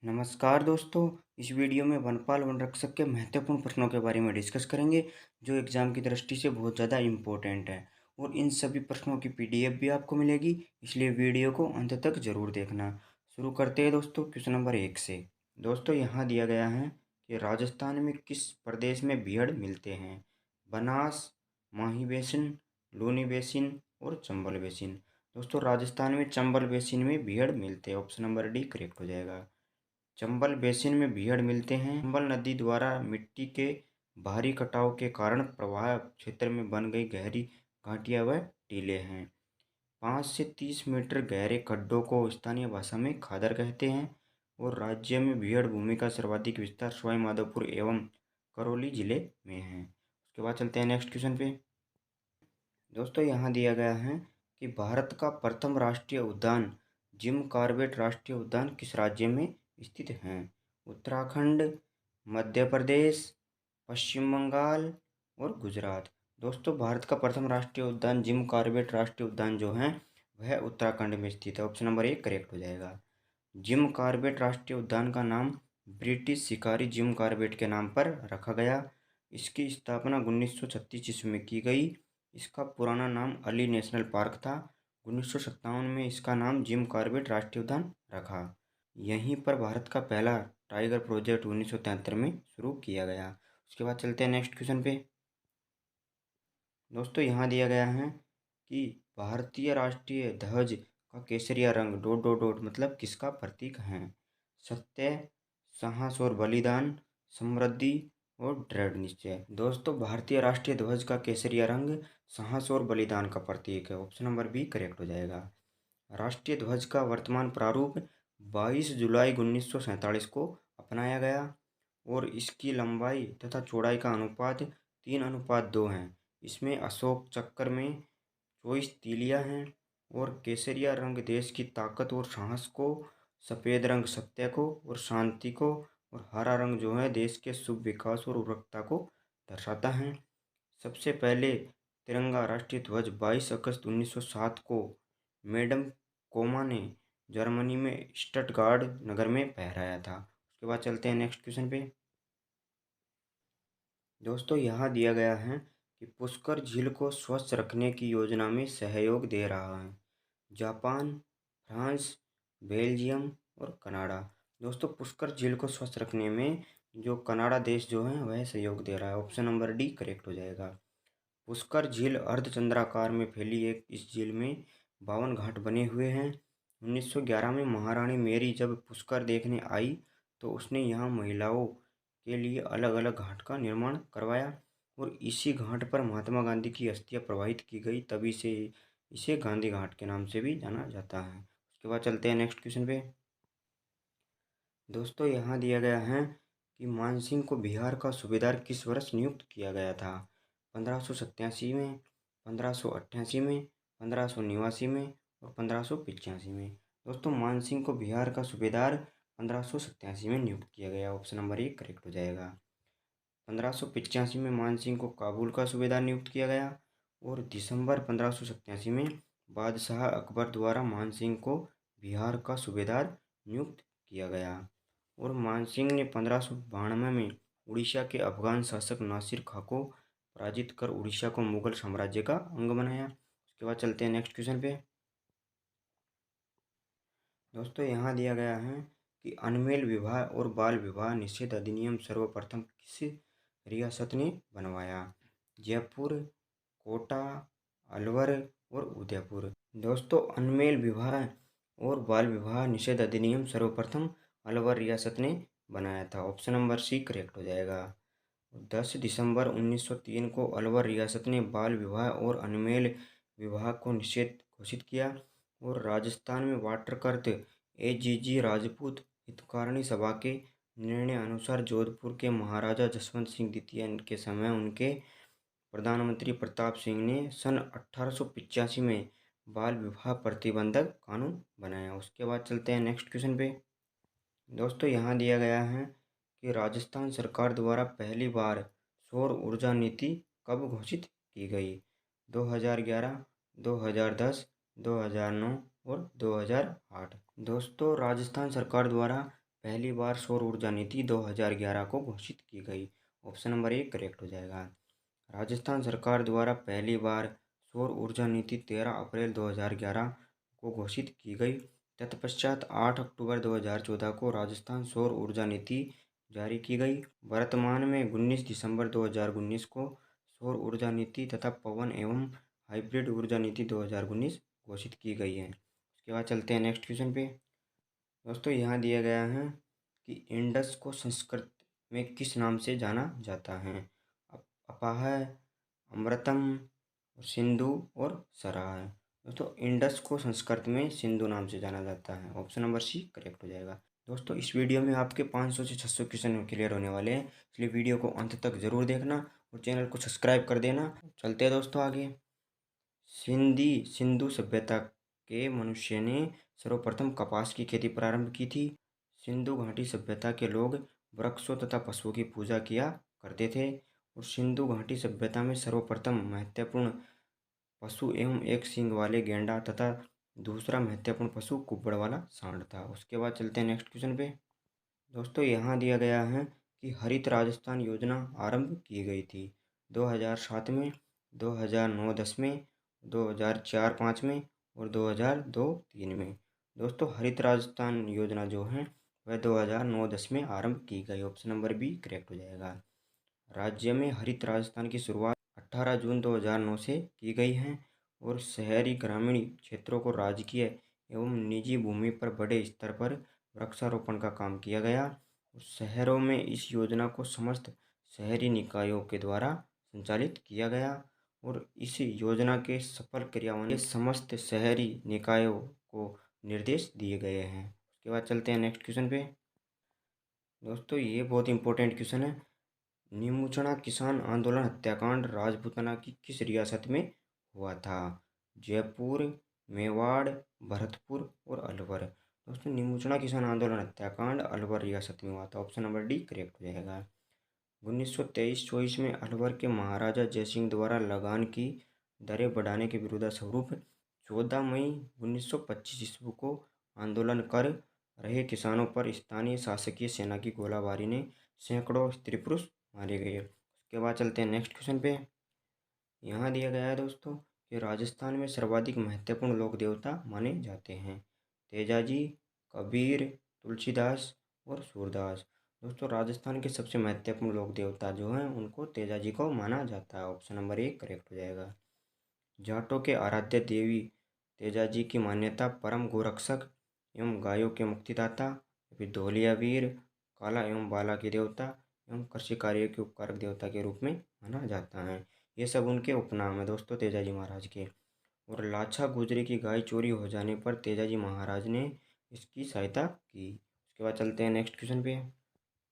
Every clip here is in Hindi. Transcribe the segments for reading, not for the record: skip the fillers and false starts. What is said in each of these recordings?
नमस्कार दोस्तों। इस वीडियो में वनपाल वन रक्षक के महत्वपूर्ण प्रश्नों के बारे में डिस्कस करेंगे जो एग्जाम की दृष्टि से बहुत ज़्यादा इम्पोर्टेंट है। और इन सभी प्रश्नों की पीडीएफ भी आपको मिलेगी, इसलिए वीडियो को अंत तक जरूर देखना। शुरू करते हैं दोस्तों क्वेश्चन नंबर 1 से। दोस्तों यहाँ दिया गया है कि राजस्थान में किस प्रदेश में बीहड़ मिलते हैं? बनास, माही बेसिन, लूनी बेसिन और चंबल बेसिन। दोस्तों राजस्थान में चंबल बेसिन में बीहड़ मिलते हैं। ऑप्शन नंबर डी करेक्ट हो जाएगा। चंबल बेसिन में बीहड़ मिलते हैं। चंबल नदी द्वारा मिट्टी के भारी कटाव के कारण प्रवाह क्षेत्र में बन गई गहरी घाटियां व टीले हैं। 5 से 30 मीटर गहरे खड्डों को स्थानीय भाषा में खादर कहते हैं। और राज्य में बीहड़ भूमि का सर्वाधिक विस्तार सवाई माधोपुर एवं करौली जिले में है। उसके बाद चलते हैं नेक्स्ट क्वेश्चन पे। दोस्तों यहाँ दिया गया है कि भारत का प्रथम राष्ट्रीय उद्यान जिम कॉर्बेट राष्ट्रीय उद्यान किस राज्य में स्थित है? उत्तराखंड, मध्य प्रदेश, पश्चिम बंगाल और गुजरात। दोस्तों भारत का प्रथम राष्ट्रीय उद्यान जिम कॉर्बेट राष्ट्रीय उद्यान जो है वह उत्तराखंड में स्थित है। ऑप्शन नंबर 1 करेक्ट हो जाएगा। जिम कॉर्बेट राष्ट्रीय उद्यान का नाम ब्रिटिश शिकारी जिम कॉर्बेट के नाम पर रखा गया। इसकी स्थापना 1936 ईस्वी में की गई। इसका पुराना नाम अली नेशनल पार्क था। 1957 में इसका नाम जिम कॉर्बेट राष्ट्रीय उद्यान रखा। यहीं पर भारत का पहला टाइगर प्रोजेक्ट 1973 में शुरू किया गया। उसके बाद चलते हैं नेक्स्ट क्वेश्चन पे। दोस्तों यहाँ दिया गया है कि भारतीय राष्ट्रीय ध्वज का केसरिया रंग डॉट डॉट डॉट मतलब किसका प्रतीक है? सत्य, साहस और बलिदान, समृद्धि और दृढ़ निश्चय। दोस्तों भारतीय राष्ट्रीय ध्वज का केसरिया रंग साहस और बलिदान का प्रतीक है। ऑप्शन नंबर बी करेक्ट हो जाएगा। राष्ट्रीय ध्वज का वर्तमान प्रारूप 22 जुलाई 1947 को अपनाया गया और इसकी लंबाई तथा चौड़ाई का अनुपात 3:2 है। इसमें अशोक चक्र में 24 तीलियां हैं और केसरिया रंग देश की ताकत और साहस को, सफ़ेद रंग सत्य को और शांति को और हरा रंग जो है देश के शुभ विकास और उर्वरकता को दर्शाता है। सबसे पहले तिरंगा राष्ट्रीय ध्वज 22 अगस्त 1907 को मैडम कोमा ने जर्मनी में स्टटगार्ड नगर में फहराया था। उसके बाद चलते हैं नेक्स्ट क्वेश्चन पे। दोस्तों यहाँ दिया गया है कि पुष्कर झील को स्वच्छ रखने की योजना में सहयोग दे रहा है जापान, फ्रांस, बेल्जियम और कनाडा। दोस्तों पुष्कर झील को स्वच्छ रखने में जो कनाडा देश जो है वह सहयोग दे रहा है। ऑप्शन नंबर डी करेक्ट हो जाएगा। पुष्कर झील अर्धचंद्राकार में फैली एक इस झील में 52 घाट बने हुए हैं। 1911 में महारानी मेरी जब पुष्कर देखने आई तो उसने यहाँ महिलाओं के लिए अलग अलग घाट का निर्माण करवाया और इसी घाट पर महात्मा गांधी की अस्थियां प्रवाहित की गई, तभी से इसे गांधी घाट के नाम से भी जाना जाता है। उसके बाद चलते हैं नेक्स्ट क्वेश्चन पे। दोस्तों यहाँ दिया गया है कि मानसिंह को बिहार का सूबेदार किस वर्ष नियुक्त किया गया था? 1587 में, 1588 में, 1589 में और 1585 में। दोस्तों मानसिंह को बिहार का सूबेदार 1587 में नियुक्त किया गया। ऑप्शन नंबर 1 करेक्ट हो जाएगा। 1585 में मानसिंह को काबुल का सूबेदार नियुक्त किया गया और दिसंबर 1587 में बादशाह अकबर द्वारा मानसिंह को बिहार का सूबेदार नियुक्त किया गया। और मानसिंह ने 1592 में उड़ीसा के अफगान शासक नासिर खां को पराजित कर उड़ीसा को मुगल साम्राज्य का अंग बनाया। उसके बाद चलते हैं नेक्स्ट क्वेश्चन पे। दोस्तों यहाँ दिया गया है कि अनमेल विवाह और बाल विवाह निषेध अधिनियम सर्वप्रथम किस रियासत ने बनवाया? जयपुर, कोटा, अलवर और उदयपुर। दोस्तों अनमेल विवाह और बाल विवाह निषेध अधिनियम सर्वप्रथम अलवर रियासत ने बनाया था। ऑप्शन नंबर सी करेक्ट हो जाएगा। 10 दिसंबर 1903 को अलवर रियासत ने बाल विवाह और अनमेल विवाह को निषेध घोषित किया और राजस्थान में वाटरकर्त एजीजी राजपूत हितकारिणी सभा के निर्णय अनुसार जोधपुर के महाराजा जसवंत सिंह द्वितीय के समय उनके प्रधानमंत्री प्रताप सिंह ने सन 1885 में बाल विवाह प्रतिबंधक कानून बनाया। उसके बाद चलते हैं नेक्स्ट क्वेश्चन पे। दोस्तों यहाँ दिया गया है कि राजस्थान सरकार द्वारा पहली बार सौर ऊर्जा नीति कब घोषित की गई? 2011, 2010, 2009 और 2008। दोस्तों राजस्थान सरकार द्वारा पहली बार सौर ऊर्जा नीति 2011 को घोषित की गई? ऑप्शन नंबर ए करेक्ट हो जाएगा। राजस्थान सरकार द्वारा पहली बार सौर ऊर्जा नीति 13 अप्रैल 2011 को घोषित की गई। तत्पश्चात 8 अक्टूबर 2014 को राजस्थान सौर ऊर्जा नीति जारी की गई। वर्तमान में 19 दिसंबर 2019 को सौर ऊर्जा नीति तथा पवन एवं हाइब्रिड ऊर्जा नीति 2019 घोषित की गई है। उसके बाद चलते हैं नेक्स्ट क्वेश्चन पे। दोस्तों यहाँ दिया गया है कि इंडस को संस्कृत में किस नाम से जाना जाता है? अपाह, अमृतम, सिंधु और सराह है। दोस्तों इंडस को संस्कृत में सिंधु नाम से जाना जाता है। ऑप्शन नंबर सी करेक्ट हो जाएगा। दोस्तों इस वीडियो में आपके 500 से 600 क्वेश्चन क्लियर होने वाले हैं, इसलिए वीडियो को अंत तक जरूर देखना और चैनल को सब्सक्राइब कर देना। चलते हैं दोस्तों आगे। सिंधु सभ्यता के मनुष्य ने सर्वप्रथम कपास की खेती प्रारंभ की थी। सिंधु घाटी सभ्यता के लोग वृक्षों तथा पशुओं की पूजा किया करते थे और सिंधु घाटी सभ्यता में सर्वप्रथम महत्वपूर्ण पशु एवं एक सींग वाले गेंडा तथा दूसरा महत्वपूर्ण पशु कुब्बड़ वाला सांड था। उसके बाद चलते हैं नेक्स्ट क्वेश्चन पे। दोस्तों यहाँ दिया गया है कि हरित राजस्थान योजना आरंभ की गई थी 2007 में, 2009-10 में, 2004-5 में और 2002-3 में। दोस्तों हरित राजस्थान योजना जो है वह 2009-10 में आरंभ की गई। ऑप्शन नंबर बी करेक्ट हो जाएगा। राज्य में हरित राजस्थान की शुरुआत 18 जून 2009 से की गई है और शहरी ग्रामीण क्षेत्रों को राजकीय एवं निजी भूमि पर बड़े स्तर पर वृक्षारोपण का काम किया गया और शहरों में इस योजना को समस्त शहरी निकायों के द्वारा संचालित किया गया और इस योजना के सफल क्रियान्वयन के समस्त शहरी निकायों को निर्देश दिए गए हैं। उसके बाद चलते हैं नेक्स्ट क्वेश्चन पे। दोस्तों ये बहुत इंपॉर्टेंट क्वेश्चन है। नीमुचना किसान आंदोलन हत्याकांड राजपूताना की किस रियासत में हुआ था? जयपुर, मेवाड़, भरतपुर और अलवर। दोस्तों नीमुचना किसान आंदोलन हत्याकांड अलवर रियासत में हुआ था। ऑप्शन नंबर डी करेक्ट हो जाएगा। 1923-24 में अलवर के महाराजा जयसिंह द्वारा लगान की दरें बढ़ाने के विरोधास्वरूप 14 मई 1925 ईस्वी को आंदोलन कर रहे किसानों पर स्थानीय शासकीय सेना की गोलाबारी ने सैकड़ों स्त्री पुरुष मारे गए। उसके बाद चलते हैं नेक्स्ट क्वेश्चन पे। यहाँ दिया गया है दोस्तों कि राजस्थान में सर्वाधिक महत्वपूर्ण लोक देवता माने जाते हैं। तेजाजी, कबीर, तुलसीदास और सूरदास। दोस्तों राजस्थान के सबसे महत्वपूर्ण लोक देवता जो हैं उनको तेजाजी को माना जाता है। ऑप्शन नंबर ए करेक्ट हो जाएगा। जाटों के आराध्य देवी तेजाजी की मान्यता परम गोरक्षक एवं गायों के मुक्तिदाता, फिर धोलिया वीर, काला एवं बाला के देवता एवं कृषि कार्य के उपकारक देवता के रूप में माना जाता है। ये सब उनके उपनाम है दोस्तों तेजाजी महाराज के। और लाछा गुजरी की गाय चोरी हो जाने पर तेजाजी महाराज ने इसकी सहायता की। उसके बाद चलते हैं नेक्स्ट क्वेश्चन पे।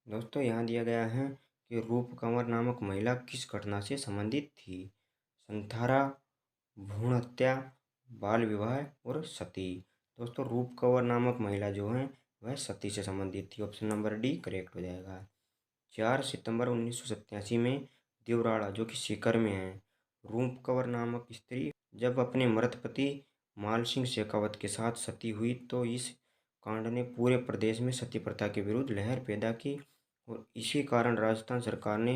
दोस्तों यहाँ दिया गया है कि रूप कंवर नामक महिला किस घटना से संबंधित थी? संथारा, भ्रूण हत्या, बाल विवाह और सती। दोस्तों रूप कंवर नामक महिला जो है वह सती से संबंधित थी। ऑप्शन नंबर डी करेक्ट हो जाएगा। 4 सितंबर 1987 में देवराड़ा जो कि सीकर में है, रूप कंवर नामक स्त्री जब अपने मृत पति माल सिंह शेखावत के साथ सती हुई तो इस कांड ने पूरे प्रदेश में सती प्रथा के विरुद्ध लहर पैदा की और इसी कारण राजस्थान सरकार ने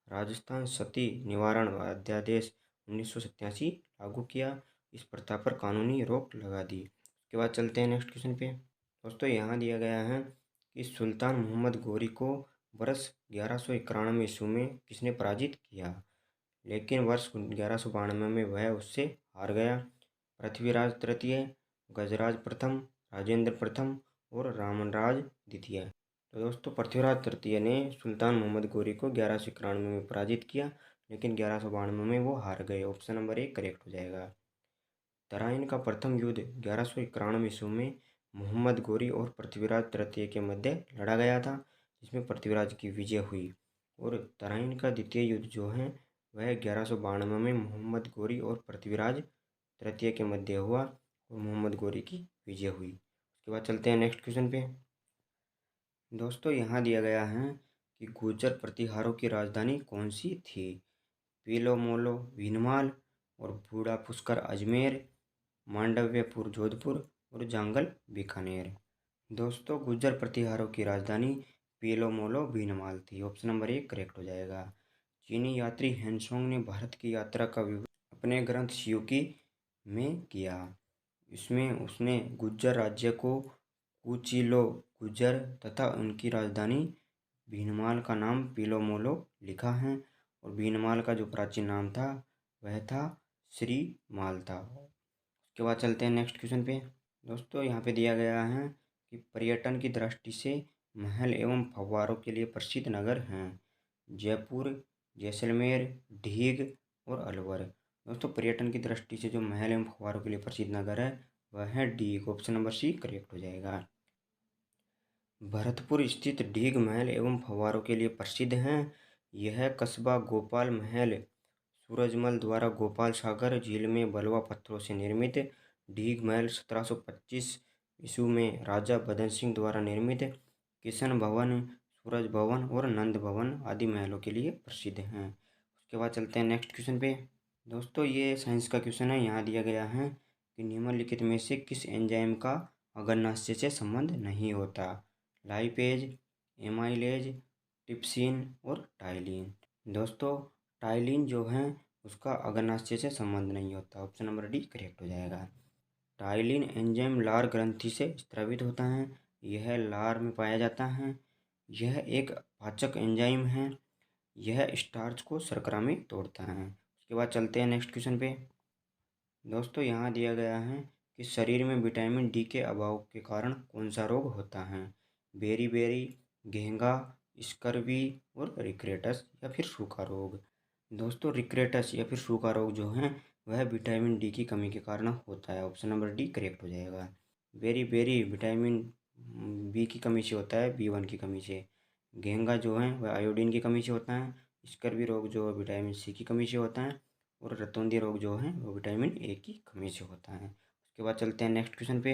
राजस्थान सती निवारण अध्यादेश 1987 लागू किया। इस प्रथा पर कानूनी रोक लगा दी। उसके बाद चलते हैं नेक्स्ट क्वेश्चन पे। दोस्तों यहाँ दिया गया है कि सुल्तान मोहम्मद गोरी को वर्ष 1191 ईस्वी में किसने पराजित किया? लेकिन वर्ष 1192 में वह उससे हार गया। पृथ्वीराज तृतीय, गजराज प्रथम, राजेंद्र प्रथम और रामराज द्वितीय। तो दोस्तों पृथ्वीराज तृतीय ने सुल्तान मोहम्मद गोरी को 1191 में पराजित किया, लेकिन 1192 में वो हार गए। ऑप्शन नंबर ए करेक्ट हो जाएगा। तराइन का प्रथम युद्ध 1191 ईस्वी में मोहम्मद गोरी और पृथ्वीराज तृतीय के मध्य लड़ा गया था, जिसमें पृथ्वीराज की विजय हुई। और तराइन का द्वितीय युद्ध जो है वह 1192 में मोहम्मद गोरी और पृथ्वीराज तृतीय के मध्य हुआ और मोहम्मद गोरी की विजय हुई। उसके बाद चलते हैं नेक्स्ट क्वेश्चन पे। दोस्तों यहाँ दिया गया है कि गुर्जर प्रतिहारों की राजधानी कौन सी थी? पीलोमोलो भीनमाल और बूढ़ा पुष्कर अजमेर, मांडव्यपुर जोधपुर और जांगल बीकानेर। दोस्तों गुर्जर प्रतिहारों की राजधानी पीलोमोलो भीनमाल थी। ऑप्शन नंबर 1 करेक्ट हो जाएगा। चीनी यात्री हेनसोंग ने भारत की यात्रा का विवरण अपने ग्रंथ शियुकी में किया। इसमें उसने गुर्जर राज्य को कुचिलो गुर्जर तथा उनकी राजधानी भीनमाल का नाम पीलोमोलो लिखा है। और भीनमाल का जो प्राचीन नाम था वह था श्रीमाल था। उसके बाद चलते हैं नेक्स्ट क्वेश्चन पे। दोस्तों यहाँ पे दिया गया है कि पर्यटन की दृष्टि से महल एवं फव्वारों के लिए प्रसिद्ध नगर हैं। जयपुर, जैसलमेर, ढीग और अलवर। दोस्तों पर्यटन की दृष्टि से जो महल एवं फव्वारों के लिए प्रसिद्ध नगर है वह है ढीग। ऑप्शन नंबर सी करेक्ट हो जाएगा। भरतपुर स्थित ढीग महल एवं फव्वारों के लिए प्रसिद्ध हैं। यह कस्बा गोपाल महल सूरजमल द्वारा गोपाल सागर झील में बलुआ पत्थरों से निर्मित, ढीग महल 1725 ईस्वी में राजा बदन सिंह द्वारा निर्मित, किशन भवन, सूरज भवन और नंद भवन आदि महलों के लिए प्रसिद्ध हैं। उसके बाद चलते हैं नेक्स्ट क्वेश्चन पे। दोस्तों ये साइंस का क्वेश्चन है। यहाँ दिया गया है कि निम्नलिखित में से किस एंजाइम का अग्नाशय से संबंध नहीं होता। लाइपेज, एमाइलेज, टिप्सिन और टाइलिन। दोस्तों टाइलिन जो है उसका अग्नाशय से संबंध नहीं होता। ऑप्शन नंबर डी करेक्ट हो जाएगा। टाइलिन एंजाइम लार ग्रंथि से स्रावित होता है। यह लार में पाया जाता है। यह एक पाचक एंजाइम है। यह स्टार्च को शर्करा में तोड़ता है। उसके बाद चलते हैं नेक्स्ट क्वेश्चन पे। दोस्तों यहाँ दिया गया है कि शरीर में विटामिन डी के अभाव के कारण कौन सा रोग होता है। बेरी, घेंगा, स्कर्वी और रिकेटस या फिर सूखा रोग। दोस्तों रिकेटस या फिर सूखा रोग जो है वह विटामिन डी की कमी के कारण होता है। ऑप्शन नंबर डी करेक्ट हो जाएगा। बेरी विटामिन बी की कमी से होता है, B1 की कमी से। घेंगा जो है वह आयोडीन की कमी से होता है। स्कर्वी रोग जो है विटामिन सी की कमी से होता है। और रतौंधी रोग जो है वो विटामिन ए की कमी से होता है। उसके बाद चलते हैं नेक्स्ट क्वेश्चन पे।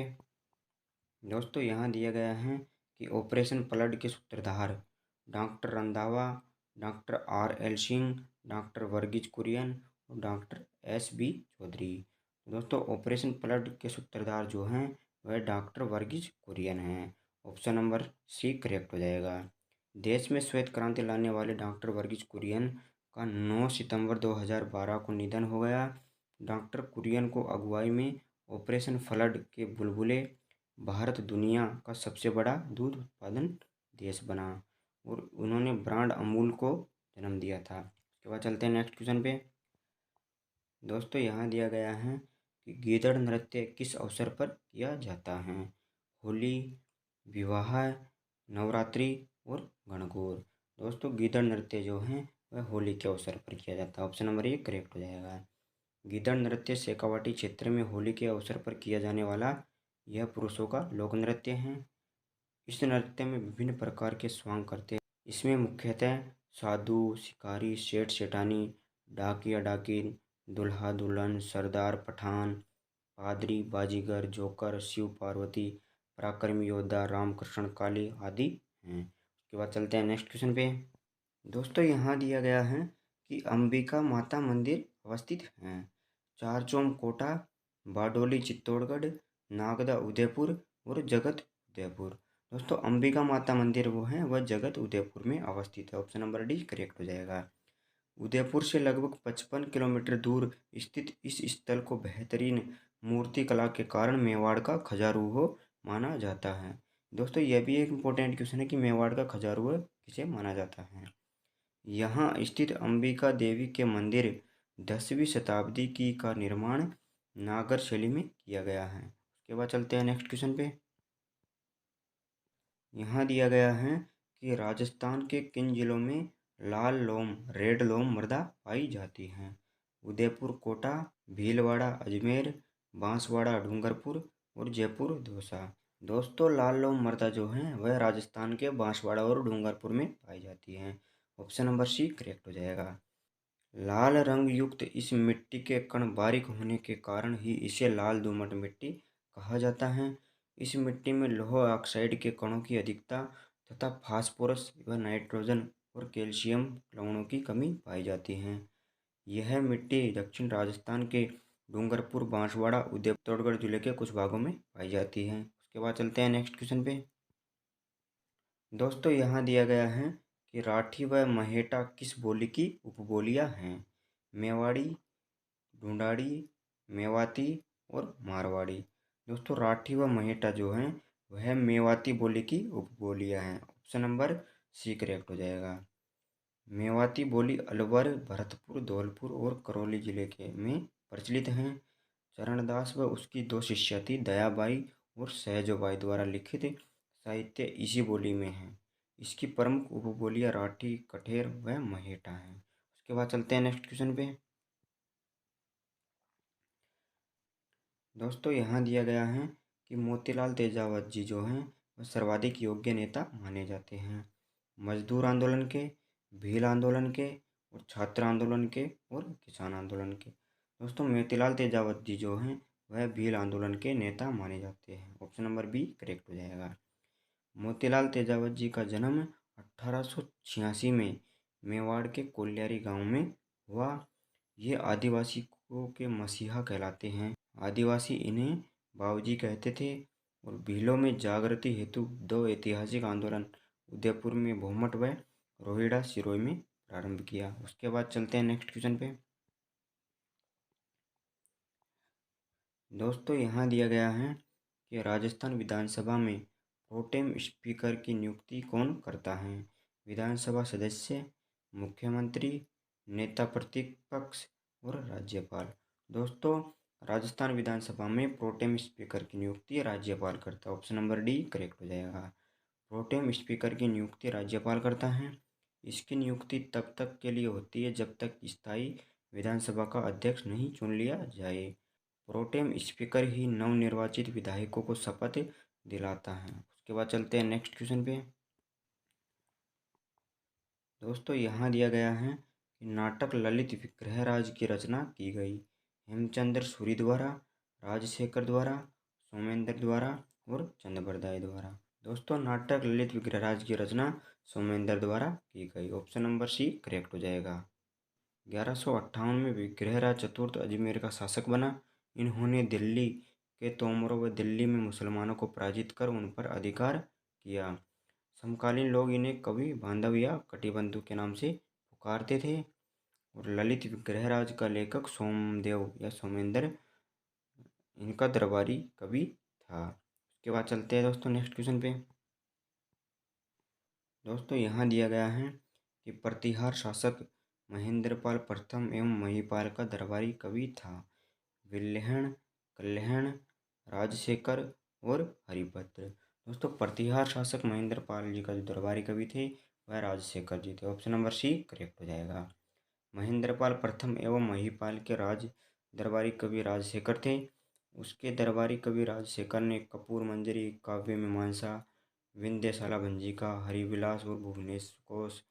दोस्तों यहाँ दिया गया है कि ऑपरेशन फ्लड के सूत्रधार doctor Randhawa, doctor R.L. Singh, doctor Verghese Kurien और डॉक्टर S.B. चौधरी। दोस्तों ऑपरेशन फ्लड के सूत्रधार जो हैं वह डॉक्टर वर्गीज कुरियन हैं। ऑप्शन नंबर सी करेक्ट हो जाएगा। देश में श्वेत क्रांति लाने वाले डॉक्टर वर्गीज कुरियन का 9 सितंबर 2012 को निधन हो गया। डॉक्टर कुरियन को अगुवाई में ऑपरेशन फ्लड के बुलबुले भारत दुनिया का सबसे बड़ा दूध उत्पादन देश बना और उन्होंने ब्रांड अमूल को जन्म दिया था। उसके बाद चलते हैं नेक्स्ट क्वेश्चन पे। दोस्तों यहाँ दिया गया है कि गीदड़ नृत्य किस अवसर पर किया जाता है। होली, विवाह, नवरात्रि और गणगौर। दोस्तों गीदड़ नृत्य जो है वह होली के अवसर पर किया जाता है। ऑप्शन नंबर 1 करेक्ट हो जाएगा। गीदड़ नृत्य शेखावाटी क्षेत्र में होली के अवसर पर किया जाने वाला यह पुरुषों का लोक नृत्य है। इस नृत्य में विभिन्न प्रकार के स्वांग करते हैं। इसमें मुख्यतः साधु, शिकारी, सेठ सेठानी, डाकिया डाकिन, दूल्हा दुल्हन, सरदार पठान, पादरी, बाजीगर, जोकर, शिव पार्वती, पराक्रमी योद्धा, रामकृष्ण काली आदि हैं। उसके बाद चलते हैं नेक्स्ट क्वेश्चन पे। दोस्तों यहाँ दिया गया है कि अंबिका माता मंदिर अवस्थित हैं। चारचोम कोटा, बारडोली चित्तौड़गढ़, नागदा उदयपुर और जगत उदयपुर। दोस्तों अंबिका माता मंदिर वो है वह जगत उदयपुर में अवस्थित है। ऑप्शन नंबर डी करेक्ट हो जाएगा। उदयपुर से लगभग 55 किलोमीटर दूर स्थित इस स्थल को बेहतरीन मूर्तिकला के कारण मेवाड़ का खजारूहो माना जाता है। दोस्तों यह भी एक इम्पोर्टेंट क्वेश्चन है कि मेवाड़ का खजारूहो किसे माना जाता है। यहाँ स्थित अंबिका देवी के मंदिर 10वीं शताब्दी की का निर्माण नागर शैली में किया गया है। उसके बाद चलते हैं नेक्स्ट क्वेश्चन पे। यहाँ दिया गया है कि राजस्थान के किन जिलों में लाल लोम रेड लोम मृदा पाई जाती है। उदयपुर कोटा, भीलवाड़ा अजमेर, बांसवाड़ा डूंगरपुर और जयपुर दौसा। दोस्तों लाल लोम मृदा जो है वह राजस्थान के बांसवाड़ा और डूंगरपुर में पाई जाती है। ऑप्शन नंबर सी करेक्ट हो जाएगा। लाल रंग युक्त इस मिट्टी के कण बारीक होने के कारण ही इसे लाल दोमट मिट्टी कहा जाता है। इस मिट्टी में लौह ऑक्साइड के कणों की अधिकता तथा फास्फोरस व नाइट्रोजन और कैल्शियम लवणों की कमी पाई जाती है। यह मिट्टी दक्षिण राजस्थान के डूंगरपुर, बांसवाड़ा, उदयपुर, चित्तौड़गढ़ जिले के कुछ भागों में पाई जाती है। उसके बाद चलते हैं नेक्स्ट क्वेश्चन पे। दोस्तों यहाँ दिया गया है कि राठी व महेटा किस बोली की उपबोलियाँ हैं? मेवाड़ी, ढूंढाड़ी, मेवाती और मारवाड़ी। दोस्तों राठी व महेटा जो हैं वह मेवाती बोली की उपबोलियाँ हैं। ऑप्शन नंबर सी करेक्ट हो जाएगा। मेवाती बोली अलवर, भरतपुर, धौलपुर और करौली जिले के में प्रचलित हैं। चरणदास व उसकी दो शिष्या थी दयाबाई और सहजोबाई द्वारा लिखित साहित्य इसी बोली में है। इसकी प्रमुख उपबोलियाँ राठी, कठेर व महेटा हैं। उसके बाद चलते हैं नेक्स्ट क्वेश्चन पे। दोस्तों यहाँ दिया गया है कि मोतीलाल तेजावत जी जो हैं वह सर्वाधिक योग्य नेता माने जाते हैं। मजदूर आंदोलन के, भील आंदोलन के और छात्र आंदोलन के और किसान आंदोलन के। दोस्तों मोतीलाल तेजावत जी जो हैं वह भील आंदोलन के नेता माने जाते हैं। ऑप्शन नंबर बी करेक्ट हो जाएगा। मोतीलाल तेजावत जी का जन्म 1886 में मेवाड़ के कोल्यारी गांव में हुआ। ये आदिवासियों के मसीहा कहलाते हैं। आदिवासी इन्हें बाबूजी कहते थे। और भीलों में जागृति हेतु दो ऐतिहासिक आंदोलन उदयपुर में भोमट व रोहिड़ा सिरोई में प्रारंभ किया। उसके बाद चलते हैं नेक्स्ट क्वेश्चन पे। दोस्तों यहाँ दिया गया है कि राजस्थान विधानसभा में प्रोटेम स्पीकर की नियुक्ति कौन करता है? विधानसभा सदस्य, मुख्यमंत्री, नेता प्रतिपक्ष और राज्यपाल। दोस्तों राजस्थान विधानसभा में प्रोटेम स्पीकर की नियुक्ति राज्यपाल करता है। ऑप्शन नंबर डी करेक्ट हो जाएगा। प्रोटेम स्पीकर की नियुक्ति राज्यपाल करता है। इसकी नियुक्ति तब तक के लिए होती है जब तक स्थायी विधानसभा का अध्यक्ष नहीं चुन लिया जाए। प्रोटेम स्पीकर ही नवनिर्वाचित विधायकों को शपथ दिलाता है। उसके बाद चलते हैं नेक्स्ट क्वेश्चन पे। दोस्तों यहाँ दिया गया है कि नाटक ललित विग्रहराज की रचना की गई। हेमचंद्र सूरी द्वारा, राजशेखर द्वारा, सोमेंद्र द्वारा और चंद्रबरदाई द्वारा। दोस्तों नाटक ललित विग्रहराज की रचना सोमेंद्र द्वारा की गई। ऑप्शन नंबर सी करेक्ट हो जाएगा। 1158 में विग्रहराज चतुर्थ अजमेर का शासक बना। इन्होंने दिल्ली के तोमरों व दिल्ली में मुसलमानों को पराजित कर उन पर अधिकार किया। समकालीन लोग इन्हें कवि बांधव या कटिबंधु के नाम से पुकारते थे। और ललित विग्रहराज का लेखक सोमदेव या सोमेंद्र इनका दरबारी कवि था। उसके बाद चलते हैं दोस्तों नेक्स्ट क्वेश्चन पे। दोस्तों यहाँ दिया गया है कि प्रतिहार शासक महेंद्रपाल प्रथम एवं महिपाल का दरबारी कवि था। विल्हण, कल्याण, राजशेखर और हरिभद्र। दोस्तों प्रतिहार शासक महेंद्रपाल जी का जो दरबारी कवि थे वह राजशेखर जी थे। ऑप्शन नंबर सी करेक्ट हो जाएगा। महेंद्रपाल प्रथम एवं महिपाल के राज दरबारी कवि राजशेखर थे। उसके दरबारी कवि राजशेखर ने कपूर मंजरी, काव्य मीमांसा, विंध्यशाला भंजिका, हरिविलास और भुवनेश कोश,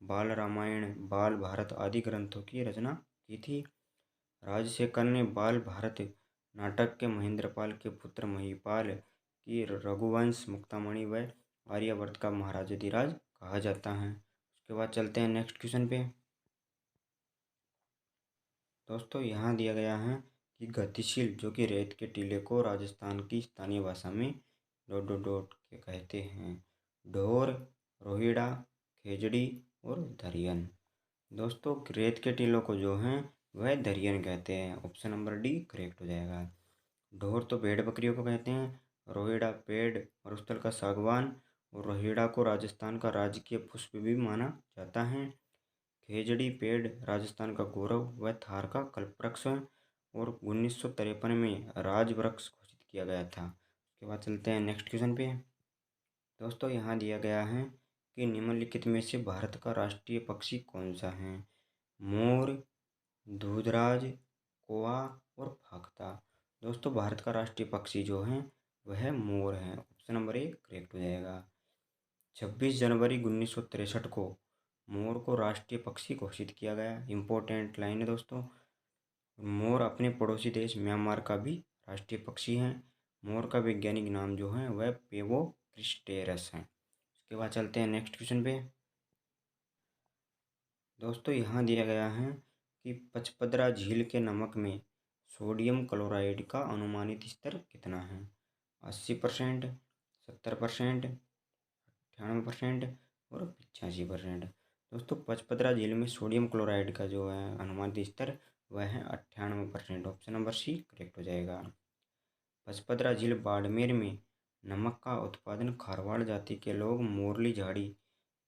बाल रामायण, बाल भारत आदि ग्रंथों की रचना की थी। राजशेखर ने बाल भारत नाटक के महेंद्रपाल के पुत्र महिपाल की रघुवंश, मुक्तामणि व आर्यावर्त का महाराजाधिराज कहा जाता है। उसके बाद चलते हैं नेक्स्ट क्वेश्चन पे। दोस्तों यहाँ दिया गया है कि गतिशील जो कि रेत के टीले को राजस्थान की स्थानीय भाषा में डॉट डॉट डॉट के कहते हैं। ढोर, रोहिड़ा, खेजड़ी और धरियन। दोस्तों रेत के टीलों को जो हैं वह धरियन कहते हैं। ऑप्शन नंबर डी करेक्ट हो जाएगा। ढोर तो भेड़ बकरियों को कहते हैं। रोहिड़ा पेड़ मरुस्थल का सागवान और रोहिड़ा को राजस्थान का राजकीय पुष्प भी माना जाता है। खेजड़ी पेड़ राजस्थान का गौरव व थार का कल्पवृक्ष है और 1953 में राजवृक्ष घोषित किया गया था। उसके बाद चलते हैं नेक्स्ट क्वेश्चन पे। दोस्तों यहाँ दिया गया है कि निम्नलिखित में से भारत का राष्ट्रीय पक्षी कौन सा है? मोर, दूधराज, कौवा और फाख्ता। दोस्तों भारत का राष्ट्रीय पक्षी जो है वह मोर है। ऑप्शन नंबर ए करेक्ट हो जाएगा। 26 जनवरी 1963 को मोर को राष्ट्रीय पक्षी घोषित किया गया। इम्पोर्टेंट लाइन है दोस्तों। मोर अपने पड़ोसी देश म्यांमार का भी राष्ट्रीय पक्षी है। मोर का वैज्ञानिक नाम जो है वह पेवो क्रिस्टेरस है। उसके बाद चलते हैं नेक्स्ट क्वेश्चन पे। दोस्तों यहाँ दिया गया है कि पचपदरा झील के नमक में सोडियम क्लोराइड का अनुमानित स्तर कितना है? 80%, 70%, 98% और 85%। दोस्तों पचपदरा झील में सोडियम क्लोराइड का जो है अनुमानित स्तर वह है 98%। ऑप्शन नंबर सी करेक्ट हो जाएगा। पचपदरा झील बाड़मेर में नमक का उत्पादन खारवाड़ जाति के लोग मोरली झाड़ी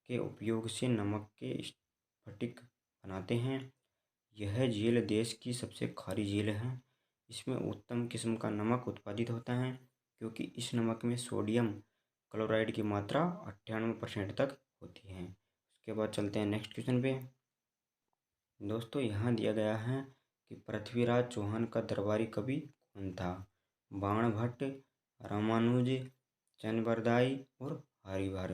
के उपयोग से नमक के स्फटिक बनाते हैं। यह झील देश की सबसे खारी झील है। इसमें उत्तम किस्म का नमक उत्पादित होता है क्योंकि इस नमक में सोडियम क्लोराइड की मात्रा 98% तक होती है। उसके बाद चलते हैं नेक्स्ट क्वेश्चन पे। दोस्तों यहाँ दिया गया है कि पृथ्वीराज चौहान का दरबारी कवि कौन था। बाणभट्ट, रामानुज, चंदबरदाई और हरिभर।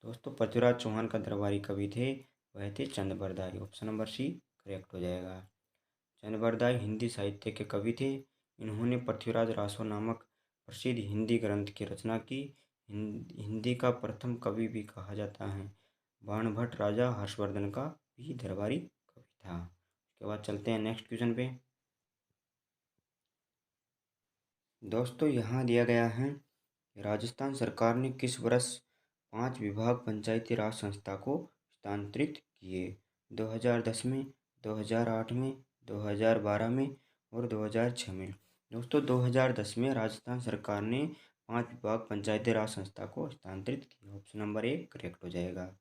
दोस्तों पृथ्वीराज चौहान का दरबारी कवि थे वह थे Chandbardai. Option number C correct हो जाएगा। चंदबरदाई हिंदी साहित्य के कवि थे। इन्होंने पृथ्वीराज रासो नामक प्रसिद्ध हिंदी ग्रंथ की रचना की। हिंदी का प्रथम कवि भी कहा जाता है। बाणभट्ट राजा हर्षवर्धन का भी दरबारी कवि था। उसके बाद चलते हैं नेक्स्ट क्वेश्चन पे। दोस्तों यहाँ दिया गया है राजस्थान सरकार ने किस वर्ष 5 विभाग पंचायती राज संस्था को स्थानांतरित किए। 2010 में, 2008 में, 2012 में और 2006 में। दोस्तों 2010 में राजस्थान सरकार ने 5 विभाग पंचायती राज संस्था को स्थानांतरित किया। ऑप्शन नंबर ए करेक्ट हो जाएगा।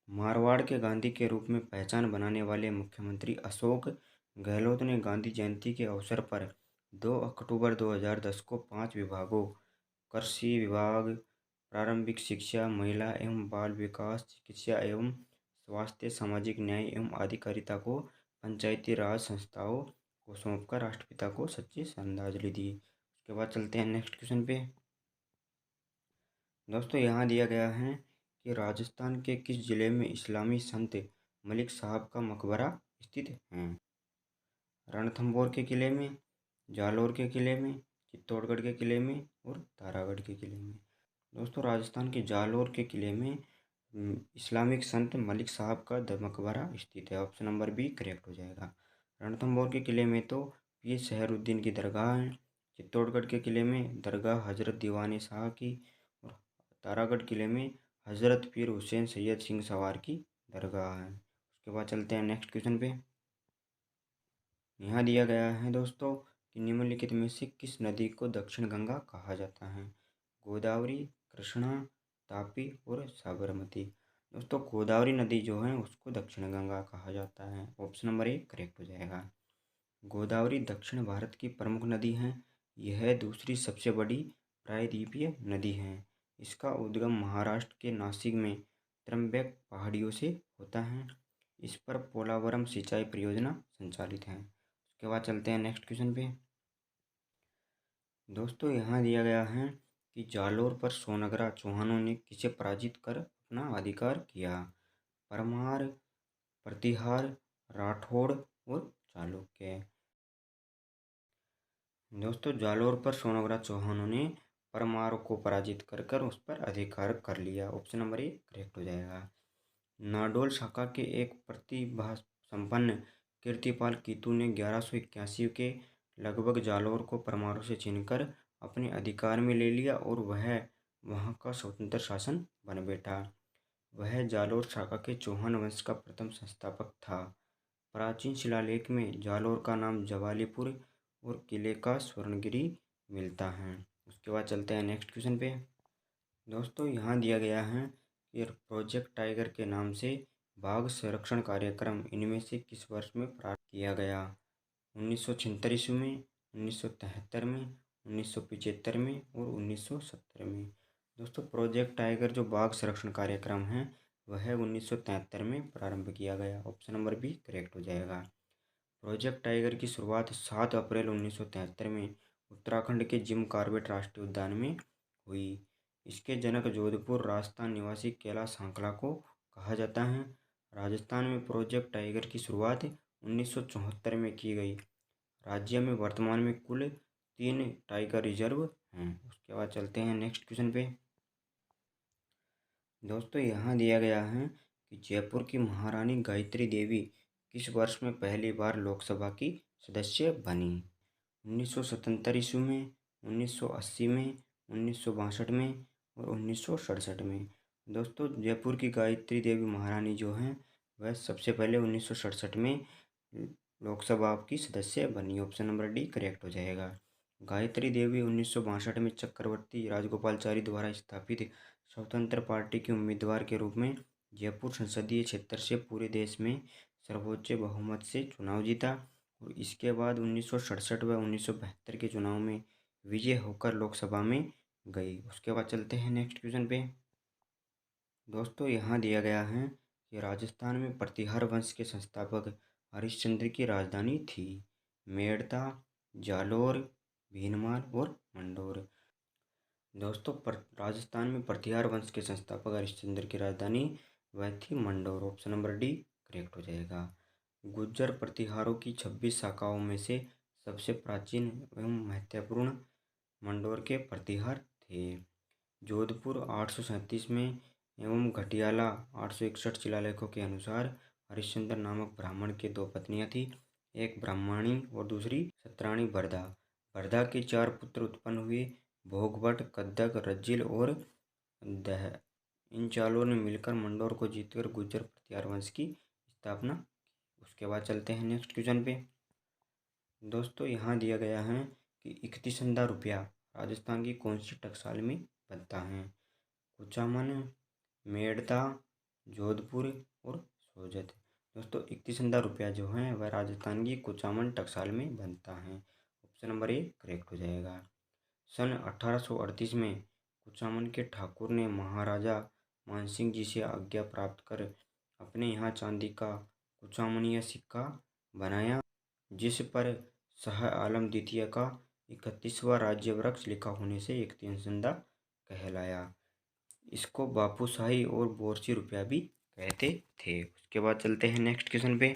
मारवाड़ के गांधी के रूप में पहचान बनाने वाले मुख्यमंत्री अशोक गहलोत ने गांधी जयंती के अवसर पर 2 अक्टूबर 2010 को 5 विभागों कृषि विभाग, प्रारंभिक शिक्षा, महिला एवं बाल विकास, चिकित्सा एवं स्वास्थ्य, सामाजिक न्याय एवं अधिकारिता को पंचायती राज संस्थाओं को सौंपकर राष्ट्रपिता को सच्ची श्रद्धांजलि दी। उसके बाद चलते हैं नेक्स्ट क्वेश्चन पे। दोस्तों यहाँ दिया गया है कि राजस्थान के किस जिले में इस्लामी संत मलिक साहब का मकबरा स्थित है। रणथंभौर के किले में, जालोर के किले में, चित्तौड़गढ़ के किले में और तारागढ़ के किले में। दोस्तों राजस्थान के जालोर के किले में इस्लामिक संत मलिक साहब का मकबरा स्थित है। ऑप्शन नंबर बी करेक्ट हो जाएगा। रणथंभौर के किले में तो पीर सहरुद्दीन की दरगाह है। चित्तौड़गढ़ के किले में दरगाह हजरत दीवाने शाह की और तारागढ़ किले में हजरत पीर हुसैन सैयद सिंह सवार की दरगाह है। उसके बाद चलते हैं नेक्स्ट क्वेश्चन पे। यहाँ दिया गया है दोस्तों कि निम्नलिखित में से किस नदी को दक्षिण गंगा कहा जाता है। गोदावरी, कृष्णा, तापी और साबरमती। दोस्तों गोदावरी नदी जो है उसको दक्षिण गंगा कहा जाता है। ऑप्शन नंबर ए करेक्ट हो जाएगा। गोदावरी दक्षिण भारत की प्रमुख नदी है। यह दूसरी सबसे बड़ी प्रायद्वीपीय नदी है। इसका उद्गम महाराष्ट्र के नासिक में त्र्यंबक पहाड़ियों से होता है। इस पर पोलावरम सिंचाई परियोजना संचालित है। उसके बाद चलते हैं नेक्स्ट क्वेश्चन पे। दोस्तों यहाँ दिया गया है कि जालोर पर सोनगरा चौहानों ने किसे पराजित कर अपना अधिकार किया। परमार, प्रतिहार, राठौड़ और चालुक्य। दोस्तों जालोर पर सोनगरा चौहानों ने परमार को पराजित कर उस पर अधिकार कर लिया। ऑप्शन नंबर ए करेक्ट हो जाएगा। नाडोल शाखा के एक प्रतिभा संपन्न कीर्तिपाल कीतु ने 1181 के लगभग जालोर को परमारों से छीनकर अपने अधिकार में ले लिया और वह वहां का स्वतंत्र शासन बन बैठा। वह जालोर शाखा के चौहान वंश का प्रथम संस्थापक था। प्राचीन शिलालेख में जालोर का नाम जवालीपुर और किले का स्वर्णगिरी मिलता है। उसके बाद चलते हैं नेक्स्ट क्वेश्चन पे। दोस्तों यहाँ दिया गया है कि प्रोजेक्ट टाइगर के नाम से बाघ संरक्षण कार्यक्रम इनमें से किस वर्ष में प्रारंभ किया गया। 1976 ईस्वी में, 1973 में, 1975 में और 1970 में। दोस्तों प्रोजेक्ट टाइगर जो बाघ संरक्षण कार्यक्रम है वह 1973 में प्रारंभ किया गया। ऑप्शन नंबर बी करेक्ट हो जाएगा। प्रोजेक्ट टाइगर की शुरुआत 7 अप्रैल 1973 में उत्तराखंड के जिम कॉर्बेट राष्ट्रीय उद्यान में हुई। इसके जनक जोधपुर राजस्थान निवासी कैलाश सांकला को कहा जाता है। राजस्थान में प्रोजेक्ट टाइगर की शुरुआत 1974 में की गई। राज्य में वर्तमान में कुल 3 टाइगर रिजर्व हैं। उसके बाद चलते हैं नेक्स्ट क्वेश्चन पे। दोस्तों यहाँ दिया गया है कि जयपुर की महारानी गायत्री देवी किस वर्ष में पहली बार लोकसभा की सदस्य बनी। 1977 ईस्वी में, 1980 में, 1962 में और 1967 में। दोस्तों जयपुर की गायत्री देवी महारानी जो हैं वह सबसे पहले 1967 में लोकसभा की सदस्य बनी। ऑप्शन नंबर डी करेक्ट हो जाएगा। गायत्री देवी 1962 में चक्रवर्ती राजगोपालाचारी द्वारा स्थापित स्वतंत्र पार्टी के उम्मीदवार के रूप में जयपुर संसदीय क्षेत्र से पूरे देश में सर्वोच्च बहुमत से चुनाव जीता और इसके बाद 1967 व 1972 के चुनाव में विजय होकर लोकसभा में गई। उसके बाद चलते हैं नेक्स्ट क्वेश्चन पे। दोस्तों यहाँ दिया गया है कि राजस्थान में प्रतिहार वंश के संस्थापक हरिश्चंद्र की राजधानी थी। मेड़ता, जालोर, भीनमाल और मंडोर। दोस्तों राजस्थान में प्रतिहार वंश के संस्थापक हरिश्चंद्र की राजधानी वह थी Mandore. Option number D correct हो जाएगा। गुर्जर प्रतिहारों की 26 शाखाओं में से सबसे प्राचीन एवं महत्वपूर्ण मंडोर के प्रतिहार थे। जोधपुर 837 में एवं घटियाला 861 शिलालेखों के अनुसार हरिश्चंद्र नामक ब्राह्मण के 2 पत्नियां थीं, एक ब्राह्मणी और दूसरी सत्राणी बरदा। बरदा के 4 पुत्र उत्पन्न हुए, भोगभट, कद्दक, रज्जिल और दह। इन चारों ने मिलकर मंडोर को जीतकर गुर्जर प्रतिहार वंश की स्थापना की। उसके बाद चलते हैं नेक्स्ट क्वेश्चन पे। दोस्तों यहाँ दिया गया है कि इकतीसंदा रुपया राजस्थान की कौन सी टकसाल में बनता है। कुचामन, मेड़ता, जोधपुर और सोजत। दोस्तों इकतीसंदा रुपया जो है वह राजस्थान की कुचामन टकसाल में बनता है। ऑप्शन नंबर ए करेक्ट हो जाएगा। सन 1838 में कुचामन के ठाकुर ने महाराजा मानसिंह जी से आज्ञा प्राप्त कर अपने यहाँ चांदी का कुचामनिया सिक्का बनाया, जिस पर शाह आलम द्वितीय का 31वां राज्य वृक्ष लिखा होने से इकतीसंदा कहलाया। इसको बापूशाही और बोरसी रुपया भी कहते थे। उसके बाद चलते हैं नेक्स्ट क्वेश्चन पे।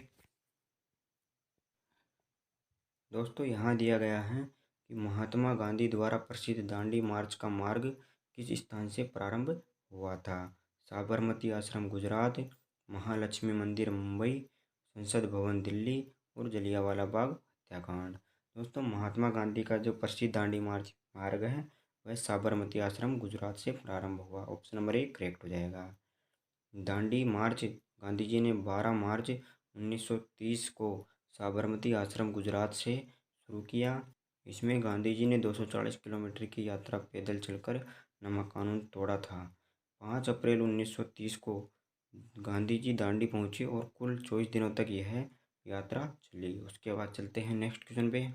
दोस्तों यहाँ दिया गया है कि महात्मा गांधी द्वारा प्रसिद्ध दांडी मार्च का मार्ग किस स्थान से प्रारंभ हुआ था। साबरमती आश्रम गुजरात, महालक्ष्मी मंदिर मुंबई, संसद भवन दिल्ली और जलियांवाला बाग हत्याकांड। दोस्तों महात्मा गांधी का जो प्रसिद्ध दांडी मार्च मार्ग है वह साबरमती आश्रम गुजरात से प्रारंभ हुआ। ऑप्शन नंबर ए करेक्ट हो जाएगा। दांडी मार्च गांधी जी ने 12 मार्च 1930 को साबरमती आश्रम गुजरात से शुरू किया। इसमें गांधी जी ने 240 किलोमीटर की यात्रा पैदल चलकर नमक कानून तोड़ा था। 5 अप्रैल 1930 को गांधी जी दांडी पहुंचे और कुल 24 दिनों तक यह यात्रा चली। उसके बाद चलते हैं नेक्स्ट क्वेश्चन पे।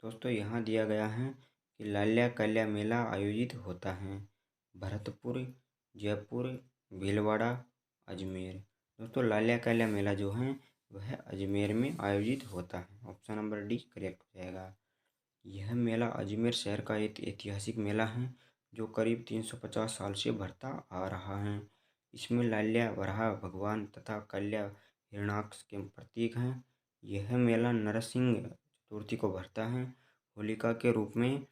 दोस्तों यहाँ दिया गया है कि लाल्या कल्या मेला आयोजित होता है। भरतपुर, जयपुर, भीलवाड़ा, अजमेर। दोस्तों लाल्या कल्या मेला जो है वह अजमेर में आयोजित होता है। ऑप्शन नंबर डी करेक्ट हो जाएगा। यह मेला अजमेर शहर का एक ऐतिहासिक मेला है जो करीब 350 साल से भरता आ रहा है। इसमें लाल्या वराह भगवान तथा कल्या हिरणाक्ष के प्रतीक हैं। यह मेला नरसिंह चतुर्थी को भरता है। होलिका के रूप में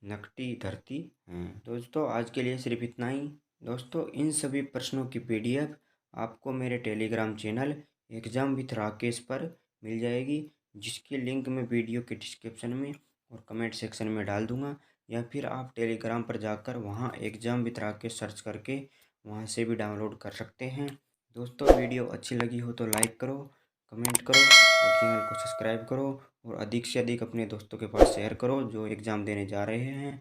नकटी धरती है। दोस्तों आज के लिए सिर्फ इतना ही। दोस्तों इन सभी प्रश्नों की PDF आपको मेरे Telegram channel exam with Rakesh पर मिल जाएगी, जिसकी लिंक मैं वीडियो के डिस्क्रिप्शन में और कमेंट सेक्शन में डाल दूंगा, या फिर आप टेलीग्राम पर जाकर वहां एग्जाम विथ राकेश सर्च करके वहां से भी डाउनलोड कर सकते हैं। दोस्तों वीडियो अच्छी लगी हो तो लाइक करो, कमेंट करो और चैनल को सब्सक्राइब करो और अधिक से अधिक अपने दोस्तों के पास शेयर करो जो एग्ज़ाम देने जा रहे हैं।